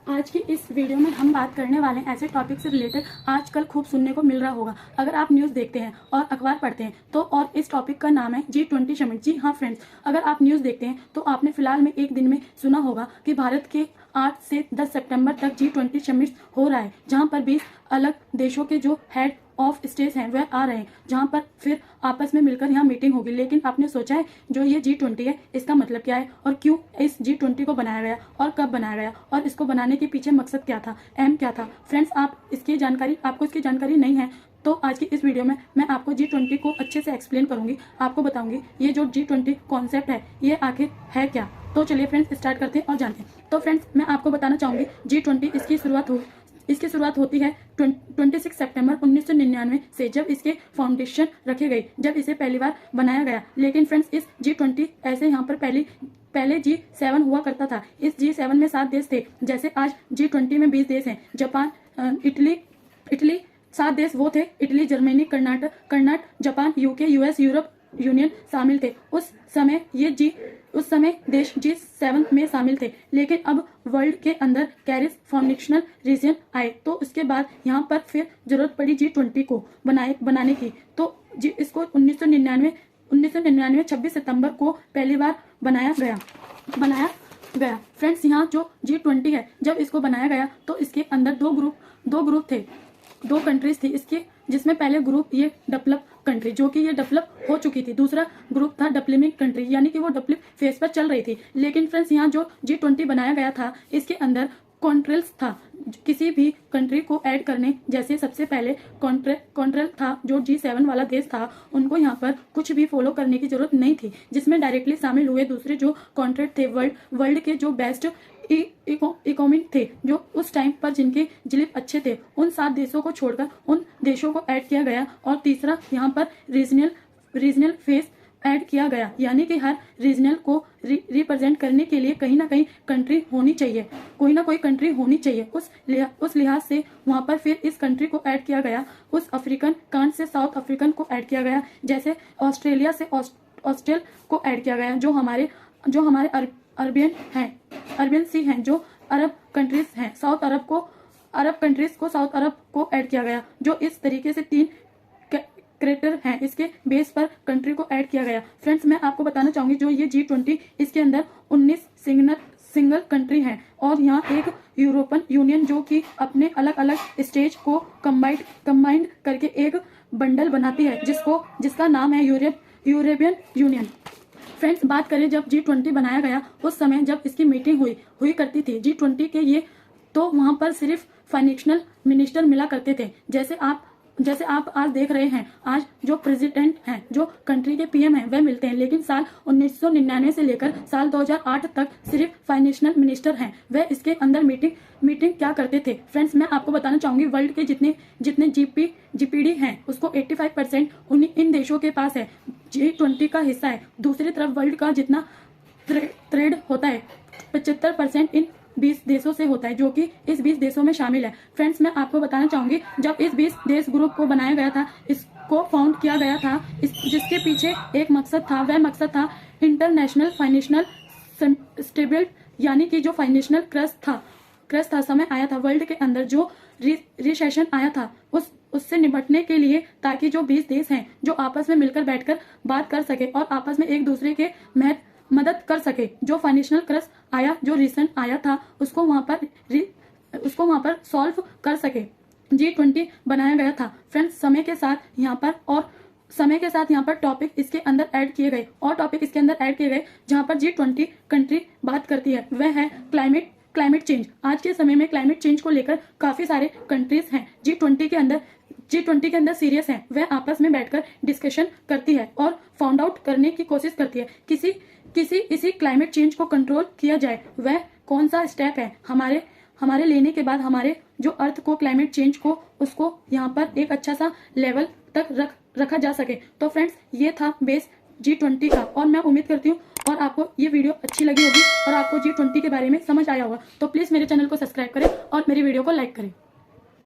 आज की इस वीडियो में हम बात करने वाले हैं ऐसे टॉपिक से रिलेटेड आजकल खूब सुनने को मिल रहा होगा अगर आप न्यूज़ देखते हैं और अखबार पढ़ते हैं तो। और इस टॉपिक का नाम है G20 समिट। जी हाँ फ्रेंड्स, अगर आप न्यूज़ देखते हैं तो आपने फिलहाल में एक दिन में सुना होगा कि भारत के 8 से 10 सितंबर तक G20 समिट हो रहा है, जहां पर 20 अलग देशों के जो हेड ऑफ स्टेट हैं वह आ रहे हैं, जहां पर फिर आपस में मिलकर यहाँ मीटिंग होगी। लेकिन आपने सोचा है जो ये G20 है इसका मतलब क्या है और क्यों इस G20 को बनाया गया और कब बनाया गया और इसको बनाने के पीछे मकसद क्या था, एम क्या था। फ्रेंड्स, आपको इसकी जानकारी नहीं है तो आज की इस वीडियो में मैं आपको G20 को अच्छे से एक्सप्लेन करूंगी, आपको बताऊंगी ये जो G20 कॉन्सेप्ट है ये आखिर है क्या। तो चलिए फ्रेंड्स स्टार्ट करते हैं और जानते हैं। तो फ्रेंड्स, मैं आपको बताना चाहूंगी G20 इसकी शुरुआत होती है 26 सितंबर 1999 से, जब इसके फाउंडेशन रखे गए, जब इसे पहली बार बनाया गया। लेकिन फ्रेंड्स, इस G20 ऐसे यहाँ पर पहले G7 हुआ करता था। इस G7 में 7 देश थे, जैसे आज G20 में 20 देश हैं। जापान, इटली 7 देश वो थे, Italy, Germany, Karnataka, Japan, UK, US, Europe union शामिल थे। उस समय देश G7 में शामिल थे। लेकिन अब वर्ल्ड के अंदर कैरिस फाउंडेशनल रीजन आए तो उसके बाद यहाँ पर फिर जरूरत पड़ी G20 को बनाने की। तो इसको 1999 26 सितंबर को पहली बार बनाया गया। फ्रेंड्स, यहाँ जो G20 है जब इसको बनाया गया तो इसके अंदर दो ग्रुप थे, 2 कंट्रीज थी इसके, जिसमें पहले ग्रुप ये डेवलप कंट्री जो कि ये डेवलप हो चुकी थी, दूसरा ग्रुप था डेवलपिंग कंट्री यानी कि वो डेवलप फेज पर चल रही थी। लेकिन फ्रेंड्स, यहाँ जो G20 बनाया गया था इसके अंदर कॉन्ट्रेल्स था, किसी भी कंट्री को ऐड करने। जैसे सबसे पहले कॉन्ट्रेल था जो G7 वाला देश था, उनको यहाँ पर कुछ भी फॉलो करने की जरूरत नहीं थी, जिसमें डायरेक्टली शामिल हुए दूसरे जो कॉन्ट्रेक्ट थे वर्ल्ड के जो बेस्ट इकोनॉमिक थे, जो उस टाइम पर जिनके जिलिप अच्छे थे, उन 7 देशों को छोड़कर उन देशों को ऐड किया गया। और तीसरा यहाँ पर रीजनल फेस ऐड किया गया, यानी कि हर रीजनल को रिप्रेजेंट करने के लिए कहीं ना कहीं कंट्री होनी चाहिए, कोई ना कोई कंट्री होनी चाहिए। उस लिहाज से वहाँ पर फिर इस कंट्री को ऐड किया गया। उस African can't say south African को ऐड किया गया, जैसे ऑस्ट्रेलिया से ऑस्ट्रेल को ऐड किया गया, जो हमारे अरबियन सी हैं, जो अरब कंट्रीज हैं। अरब कंट्रीज को साउथ अरब को ऐड किया गया। जो इस तरीके से 3 क्रेटर हैं, इसके बेस पर कंट्री को ऐड किया गया। फ्रेंड्स, मैं आपको बताना चाहूंगी जो ये G20 इसके अंदर 19 सिंगल कंट्री हैं और यहाँ एक यूरोपियन यूनियन जो कि अपने अलग अलग स्टेज को कंबाइंड करके एक बंडल बनाती है, जिसका नाम है यूरोपियन यूनियन। फ्रेंड्स, बात करें जब G20 बनाया गया उस समय जब इसकी मीटिंग हुई करती थी G20 के ये, तो वहां पर सिर्फ फाइनेंशियल मिनिस्टर मिला करते थे। जैसे आप आज देख रहे हैं, आज जो प्रेसिडेंट हैं, जो कंट्री के पीएम हैं, वह मिलते हैं। लेकिन साल 1999 से लेकर साल 2008 तक सिर्फ फाइनेंशियल मिनिस्टर हैं, वह इसके अंदर मीटिंग क्या करते थे। फ्रेंड्स, मैं आपको बताना चाहूंगी वर्ल्ड के जितने जीपीडी हैं उसको 85% इन देशों के पास है, G20 का हिस्सा है। दूसरी तरफ वर्ल्ड का जितना ट्रेड होता है 75% इन 20 देशों से होता है, जो कि इस 20 देशों में शामिल है। फ्रेंड्स, मैं आपको बताना चाहूंगी जब इस 20 देश ग्रुप को बनाया गया था, इसको फाउंड किया गया था, जिसके पीछे एक मकसद था, वह मकसद था इंटरनेशनल फाइनेंशियल स्टेबिलिटी, यानी कि जो फाइनेंशियल क्रश था समय आया था वर्ल्ड के अंदर, जो रिसेशन आया था उससे निपटने के लिए, ताकि जो 20 देश हैं जो आपस में मिलकर बैठकर बात कर सके और आपस में एक दूसरे के मदद कर सके। जो फाइनेंशियल क्रश आया, जो रिसेंट आया था, उसको वहां पर सॉल्व कर सके, G20 बनाया गया था। फ्रेंड्स, समय के साथ यहाँ पर टॉपिक इसके अंदर ऐड किए गए जहां पर G20 कंट्री बात करती है, वह है क्लाइमेट चेंज। आज के समय में क्लाइमेट चेंज को लेकर काफी सारे कंट्रीज हैं G20 के अंदर सीरियस हैं, वह आपस में बैठकर डिस्कशन करती है और फाउंड आउट करने की कोशिश करती है इसी क्लाइमेट चेंज को कंट्रोल किया जाए, वह कौन सा स्टेप है हमारे लेने के बाद हमारे जो अर्थ को, क्लाइमेट चेंज को, उसको यहाँ पर एक अच्छा सा लेवल तक रखा जा सके। तो फ्रेंड्स, ये था बेस G20 का, और मैं उम्मीद करती हूँ और आपको ये वीडियो अच्छी लगी होगी और आपको G20 के बारे में समझ आया होगा। तो प्लीज मेरे चैनल को सब्सक्राइब करें और मेरी वीडियो को लाइक करें।